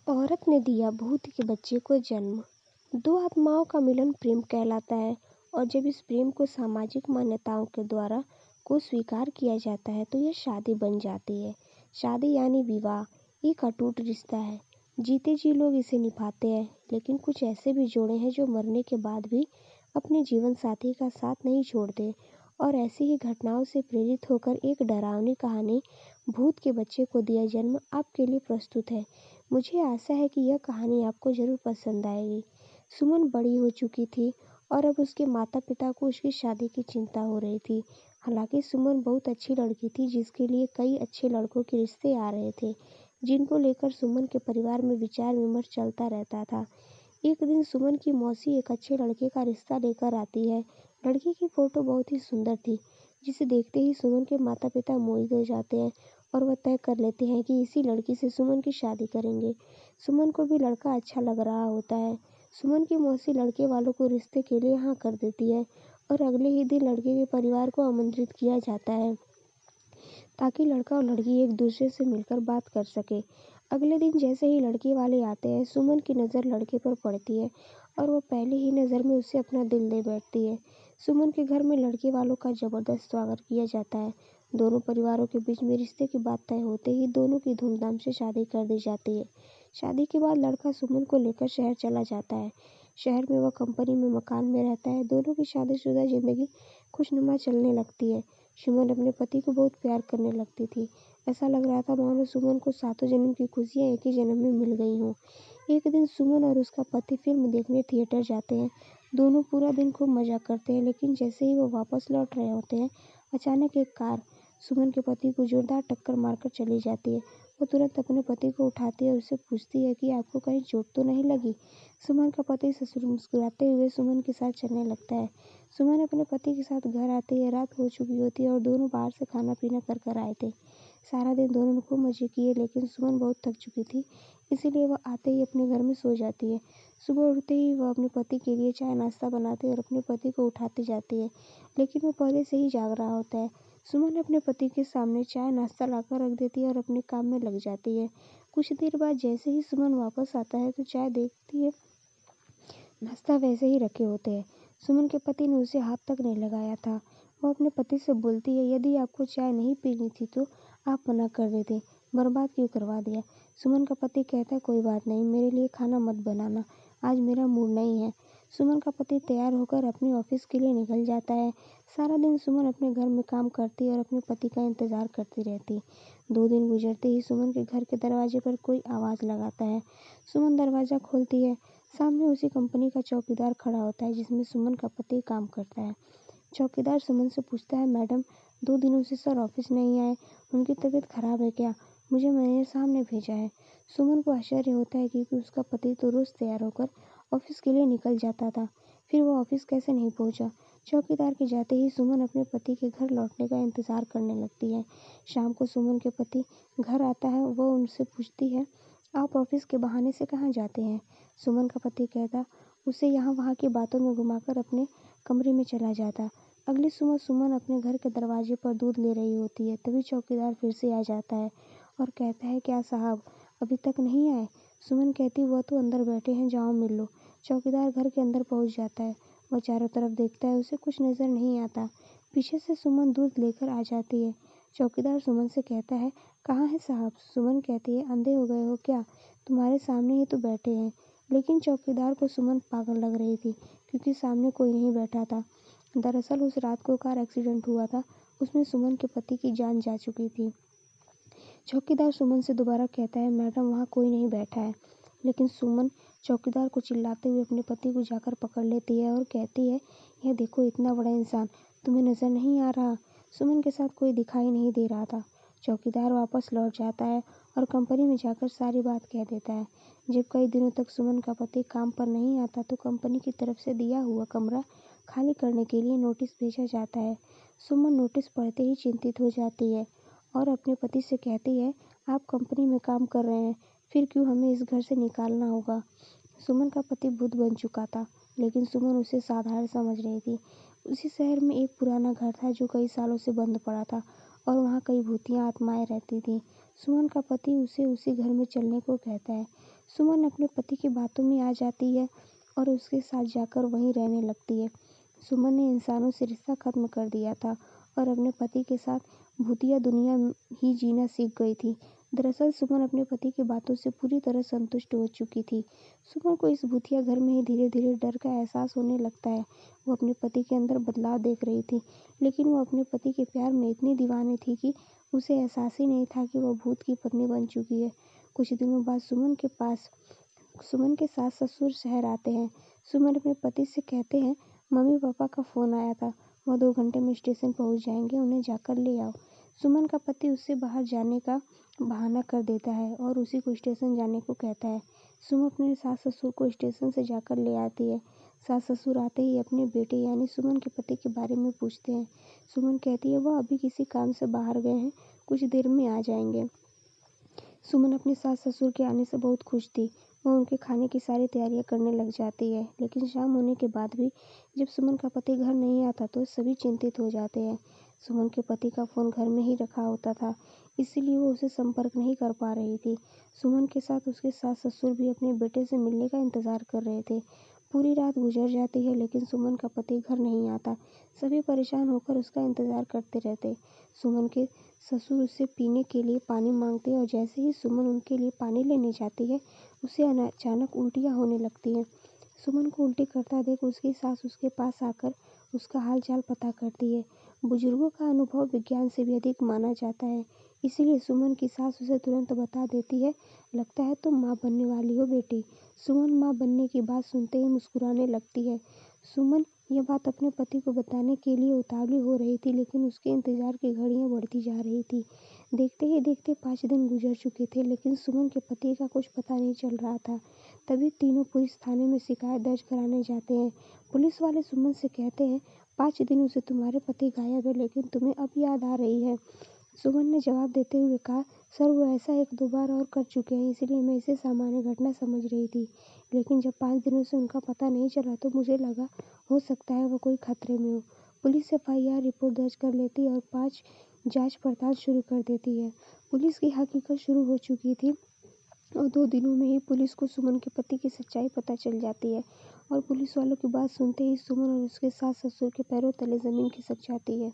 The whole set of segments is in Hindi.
औरत ने दिया भूत के बच्चे को जन्म। दो आत्माओं का मिलन प्रेम कहलाता है और जब इस प्रेम को सामाजिक मान्यताओं के द्वारा को स्वीकार किया जाता है तो यह शादी बन जाती है। शादी यानी विवाह एक अटूट रिश्ता है। जीते जी लोग इसे निभाते हैं, लेकिन कुछ ऐसे भी जोड़े हैं जो मरने के बाद भी अपने जीवन साथी का साथ नहीं छोड़ते। और ऐसी ही घटनाओं से प्रेरित होकर एक डरावनी कहानी भूत के बच्चे को दिया जन्म आपके लिए प्रस्तुत है। मुझे आशा है कि यह कहानी आपको ज़रूर पसंद आएगी। सुमन बड़ी हो चुकी थी और अब उसके माता पिता को उसकी शादी की चिंता हो रही थी। हालांकि सुमन बहुत अच्छी लड़की थी जिसके लिए कई अच्छे लड़कों के रिश्ते आ रहे थे, जिनको लेकर सुमन के परिवार में विचार विमर्श चलता रहता था। एक दिन सुमन की मौसी एक अच्छे लड़के का रिश्ता लेकर आती है। लड़की की फोटो बहुत ही सुंदर थी, जिसे देखते ही सुमन के माता पिता मोहित हो जाते हैं और वह तय कर लेते हैं कि इसी लड़की से सुमन की शादी करेंगे। सुमन को भी लड़का अच्छा लग रहा होता है। सुमन की मौसी लड़के वालों को रिश्ते के लिए हाँ कर देती है और अगले ही दिन लड़के के परिवार को आमंत्रित किया जाता है ताकि लड़का और लड़की एक दूसरे से मिलकर बात कर सके। अगले दिन जैसे ही लड़के वाले आते हैं, सुमन की नज़र लड़के पर पड़ती है और वह पहले ही नज़र में उससे अपना दिल दे बैठती है। सुमन के घर में लड़के वालों का जबरदस्त स्वागत किया जाता है। दोनों परिवारों के बीच में रिश्ते की बात तय होते ही दोनों की धूमधाम से शादी कर दी जाती है। शादी के बाद लड़का सुमन को लेकर शहर चला जाता है। शहर में वह कंपनी में मकान में रहता है। दोनों की शादीशुदा जिंदगी खुशनुमा चलने लगती है। सुमन अपने पति को बहुत प्यार करने लगती थी। ऐसा लग रहा था मानो सुमन को सातों जन्म की खुशियाँ एक ही जन्म में मिल गई हों। एक दिन सुमन और उसका पति फिल्म देखने थिएटर जाते हैं। दोनों पूरा दिन खूब मजा करते हैं, लेकिन जैसे ही वो वापस लौट रहे होते हैं, अचानक एक कार सुमन के पति को जोरदार टक्कर मारकर चली जाती है। वो तुरंत अपने पति को उठाती है और उससे पूछती है कि आपको कहीं चोट तो नहीं लगी। सुमन का पति ससुर मुस्कुराते हुए सुमन के साथ चलने लगता है। सुमन अपने पति के साथ घर आती है। रात हो चुकी होती है और दोनों बाहर से खाना पीना कर आए थे। सारा दिन दोनों ने खूब मजे किए, लेकिन सुमन बहुत थक चुकी थी, इसीलिए वह आते ही अपने घर में सो जाती है। सुबह उठते ही वह अपने पति के लिए चाय नाश्ता बनाती है और अपने पति को उठाती जाती है, लेकिन वह पहले से ही जाग रहा होता है। सुमन अपने पति के सामने चाय नाश्ता लाकर रख देती है और अपने काम में लग जाती है। कुछ देर बाद जैसे ही सुमन वापस आता है तो चाय देखती है, नाश्ता वैसे ही रखे होते हैं। सुमन के पति ने उसे हाथ तक नहीं लगाया था। वह अपने पति से बोलती है, यदि आपको चाय नहीं पीनी थी तो आप मना कर देते, बर्बाद क्यों करवा दिया। सुमन का पति कहता है, कोई बात नहीं, मेरे लिए खाना मत बनाना, आज मेरा मूड नहीं है। सुमन का पति तैयार होकर अपने ऑफिस के लिए निकल जाता है। सारा दिन सुमन अपने घर में काम करती है और अपने पति का इंतजार करती रहती। 2 दिन गुजरते ही सुमन के घर के दरवाजे पर कोई आवाज़ लगाता है। सुमन दरवाज़ा खोलती है। सामने उसी कंपनी का चौकीदार खड़ा होता है जिसमें सुमन का पति काम करता है। चौकीदार सुमन से पूछता है, मैडम 2 दिनों से सर ऑफिस नहीं आए, उनकी तबीयत खराब है क्या? मुझे मैनेजर साहब ने भेजा है। सुमन को आश्चर्य होता है क्योंकि उसका पति तो रोज तैयार होकर ऑफिस के लिए निकल जाता था, फिर वो ऑफिस कैसे नहीं पहुंचा। चौकीदार के जाते ही सुमन अपने पति के घर लौटने का इंतजार करने लगती है। शाम को सुमन के पति घर आता है। वह उनसे पूछती है, आप ऑफिस के बहाने से कहाँ जाते हैं? सुमन का पति कहता, उसे यहाँ वहाँ की बातों में घुमाकर अपने कमरे में चला जाता। अगली सुबह सुमन अपने घर के दरवाजे पर दूध ले रही होती है, तभी चौकीदार फिर से आ जाता है और कहता है, क्या साहब अभी तक नहीं आए? सुमन कहती, वह तो अंदर बैठे हैं, जाओ मिल लो। चौकीदार घर के अंदर पहुंच जाता है। वह चारों तरफ देखता है, उसे कुछ नजर नहीं आता। पीछे से सुमन दूध लेकर आ जाती है। चौकीदार सुमन से कहता है, कहाँ है साहब? सुमन कहती है, अंधे हो गए हो क्या? तुम्हारे सामने ही तो बैठे हैं। लेकिन चौकीदार को सुमन पागल लग रही थी, क्योंकि सामने कोई नहीं बैठा था। दरअसल उस रात को कार एक्सीडेंट हुआ था, उसमें सुमन के पति की जान जा चुकी थी। चौकीदार सुमन से दोबारा कहता है, मैडम वहाँ कोई नहीं बैठा है। लेकिन सुमन चौकीदार को चिल्लाते हुए अपने पति को जाकर पकड़ लेती है और कहती है, यह देखो इतना बड़ा इंसान, तुम्हें नजर नहीं आ रहा? सुमन के साथ कोई दिखाई नहीं दे रहा था। चौकीदार वापस लौट जाता है और कंपनी में जाकर सारी बात कह देता है। जब कई दिनों तक सुमन का पति काम पर नहीं आता तो कंपनी की तरफ से दिया हुआ कमरा खाली करने के लिए नोटिस भेजा जाता है। सुमन नोटिस पढ़ते ही चिंतित हो जाती है और अपने पति से कहती है, आप कंपनी में काम कर रहे हैं, फिर क्यों हमें इस घर से निकालना होगा? सुमन का पति बुद्ध बन चुका था, लेकिन सुमन उसे साधारण समझ रही थी। उसी शहर में एक पुराना घर था जो कई सालों से बंद पड़ा था और वहाँ कई भूतिया आत्माएं रहती थीं। सुमन का पति उसे उसी घर में चलने को कहता है। सुमन अपने पति की बातों में आ जाती है और उसके साथ जाकर वहीं रहने लगती है। सुमन ने इंसानों से रिश्ता खत्म कर दिया था और अपने पति के साथ भूतिया दुनिया ही जीना सीख गई थी। दरअसल सुमन अपने पति की बातों से पूरी तरह संतुष्ट हो चुकी थी। सुमन को इस भूतिया घर में ही धीरे धीरे डर का एहसास होने लगता है। वो अपने पति के अंदर बदलाव देख रही थी, लेकिन वो अपने पति के प्यार में इतनी दीवानी थी कि उसे एहसास ही नहीं था कि वह भूत की पत्नी बन चुकी है। कुछ दिनों बाद सुमन के सास ससुर शहर आते हैं। सुमन अपने पति से कहते हैं, मम्मी पापा का फ़ोन आया था, वह 2 घंटे में स्टेशन पहुंच जाएंगे, उन्हें जाकर ले आओ। सुमन का पति उससे बाहर जाने का बहाना कर देता है और उसी को स्टेशन जाने को कहता है। सुमन अपने सास ससुर को स्टेशन से जाकर ले आती है। सास ससुर आते ही अपने बेटे यानी सुमन के पति के बारे में पूछते हैं। सुमन कहती है वह अभी किसी काम से बाहर गए हैं, कुछ देर में आ जाएंगे। सुमन अपने सास ससुर के आने से बहुत खुश थी। वह उनके खाने की सारी तैयारियां करने लग जाती है, लेकिन शाम होने के बाद भी जब सुमन का पति घर नहीं आता तो सभी चिंतित हो जाते हैं। सुमन के पति का फ़ोन घर में ही रखा होता था, इसीलिए वो उसे संपर्क नहीं कर पा रही थी। सुमन के साथ उसके सास ससुर भी अपने बेटे से मिलने का इंतज़ार कर रहे थे। पूरी रात गुजर जाती है, लेकिन सुमन का पति घर नहीं आता। सभी परेशान होकर उसका इंतज़ार करते रहते। सुमन के ससुर उससे पीने के लिए पानी मांगते हैं और जैसे ही सुमन उनके लिए पानी लेने जाती है, उसे अचानक उल्टियाँ होने लगती हैं। सुमन को उल्टी करता देख उसकी सास उसके पास आकर उसका हाल चाल पता करती है। बुजुर्गों का अनुभव विज्ञान से भी अधिक माना जाता है, इसीलिए सुमन की सास उसे तुरंत बता देती है, लगता है तुम माँ बनने वाली हो बेटी। सुमन माँ बनने की बात सुनते ही मुस्कुराने लगती है। सुमन यह बात अपने पति को बताने के लिए उतावली हो रही थी, लेकिन उसके इंतजार की घड़ियां बढ़ती जा रही थी। देखते ही देखते 5 दिन गुजर चुके थे, लेकिन सुमन के पति का कुछ पता नहीं चल रहा था। तभी तीनों पुलिस थाने में शिकायत दर्ज कराने जाते हैं। पुलिस वाले सुमन से कहते हैं, 5 दिनों से तुम्हारे पति गायब है, लेकिन तुम्हें अब याद आ रही है। सुमन ने जवाब देते हुए कहा, सर वो ऐसा 1-2 बार और कर चुके हैं, इसलिए मैं इसे सामान्य घटना समझ रही थी। लेकिन जब 5 दिनों से उनका पता नहीं चला तो मुझे लगा हो सकता है वो कोई खतरे में हो। पुलिस एफआईआर रिपोर्ट दर्ज कर लेती है और 5 जांच पड़ताल शुरू कर देती है। पुलिस की हकीकत शुरू हो चुकी थी और 2 दिनों में ही पुलिस को सुमन के पति की सच्चाई पता चल जाती है और पुलिस वालों की बात सुनते ही सुमन और उसके सास ससुर के पैरों तले जमीन खिसक जाती है।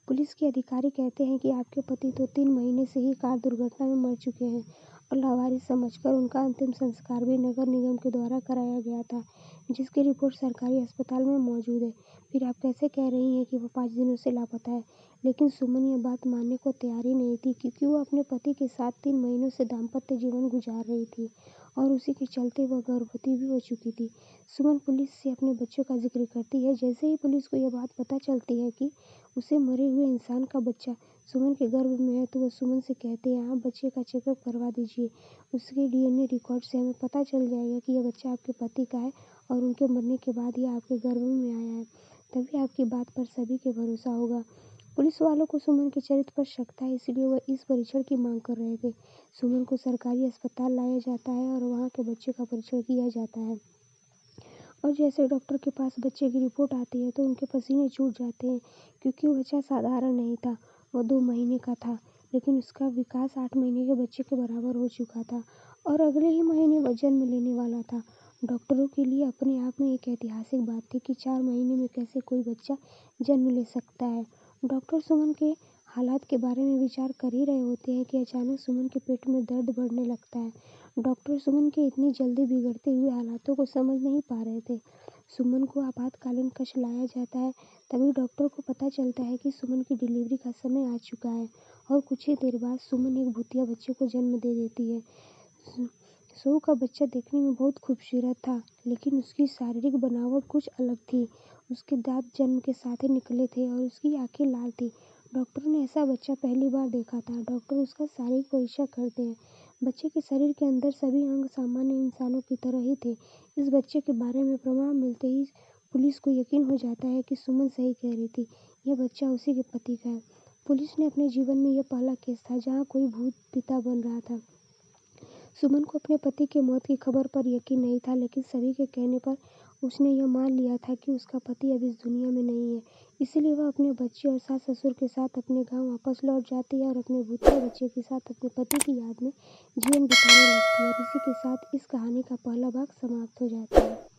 पुलिस के अधिकारी कहते हैं कि आपके पति तो 3 महीने से ही कार दुर्घटना में मर चुके हैं और लावारिस समझकर उनका अंतिम संस्कार भी नगर निगम के द्वारा कराया गया था, जिसकी रिपोर्ट सरकारी अस्पताल में मौजूद है। फिर आप कैसे कह रही हैं कि वो 5 दिनों से लापता है? लेकिन सुमन यह बात मानने को तैयार ही नहीं थी, क्योंकि वो अपने पति के साथ 3 महीनों से दाम्पत्य जीवन गुजार रही थी और उसी के चलते वह गर्भवती भी हो चुकी थी। सुमन पुलिस से अपने बच्चों का जिक्र करती है। जैसे ही पुलिस को यह बात पता चलती है कि उसे मरे हुए इंसान का बच्चा सुमन के गर्भ में है, तो वह सुमन से कहते हैं, आप बच्चे का चेकअप करवा दीजिए। उसके डीएनए रिकॉर्ड से हमें पता चल जाएगा कि यह बच्चा आपके पति का है और उनके मरने के बाद ही आपके गर्भ में आया है। तभी आपकी बात पर सभी के भरोसा होगा। पुलिस वालों को सुमन के चरित्र पर शक था, इसलिए वह इस परीक्षण की मांग कर रहे थे। सुमन को सरकारी अस्पताल लाया जाता है और वहाँ के बच्चे का परीक्षण किया जाता है और जैसे डॉक्टर के पास बच्चे की रिपोर्ट आती है तो उनके पसीने छूट जाते हैं, क्योंकि वो बच्चा साधारण नहीं था, वह 2 महीने का था, लेकिन उसका विकास 8 महीने के बच्चे के बराबर हो चुका था और अगले ही महीने वह जन्म लेने वाला था। डॉक्टरों के लिए अपने आप में एक ऐतिहासिक बात थी कि 4 महीने में कैसे कोई बच्चा जन्म ले सकता है। डॉक्टर सुमन के हालात के बारे में विचार कर ही रहे होते हैं कि अचानक सुमन के पेट में दर्द बढ़ने लगता है। डॉक्टर सुमन के इतनी जल्दी बिगड़ते हुए हालातों को समझ नहीं पा रहे थे। सुमन को आपातकालीन कक्ष लाया जाता है। तभी डॉक्टर को पता चलता है कि सुमन की डिलीवरी का समय आ चुका है और कुछ ही देर बाद सुमन एक भूतिया बच्चे को जन्म दे देती है। सू का बच्चा देखने में बहुत खूबसूरत था, लेकिन उसकी शारीरिक बनावट कुछ अलग थी। उसके दांत जन्म के साथ ही निकले थे और उसकी आंखें लाल थी। डॉक्टर ने ऐसा बच्चा पहली बार देखा था। डॉक्टर उसका शारीरिक परीक्षण करते हैं। बच्चे के शरीर के अंदर सभी अंग सामान्य इंसानों की तरह ही थे। इस बच्चे के बारे में प्रमाण मिलते ही पुलिस को यकीन हो जाता है कि सुमन सही कह रही थी, यह बच्चा उसी के पति का है। पुलिस ने अपने जीवन में यह पहला केस था जहाँ कोई भूत पिता बन रहा था। सुमन को अपने पति की मौत की खबर पर यकीन नहीं था, लेकिन सभी के कहने पर उसने यह मान लिया था कि उसका पति अब इस दुनिया में नहीं है। इसीलिए वह अपने बच्चे और सास-ससुर के साथ अपने गाँव वापस लौट जाती है और अपने भूतपूर्व बच्चे के साथ अपने पति की याद में जीवन बिताने लगती है। और इसी के साथ इस कहानी का पहला भाग समाप्त हो जाता है।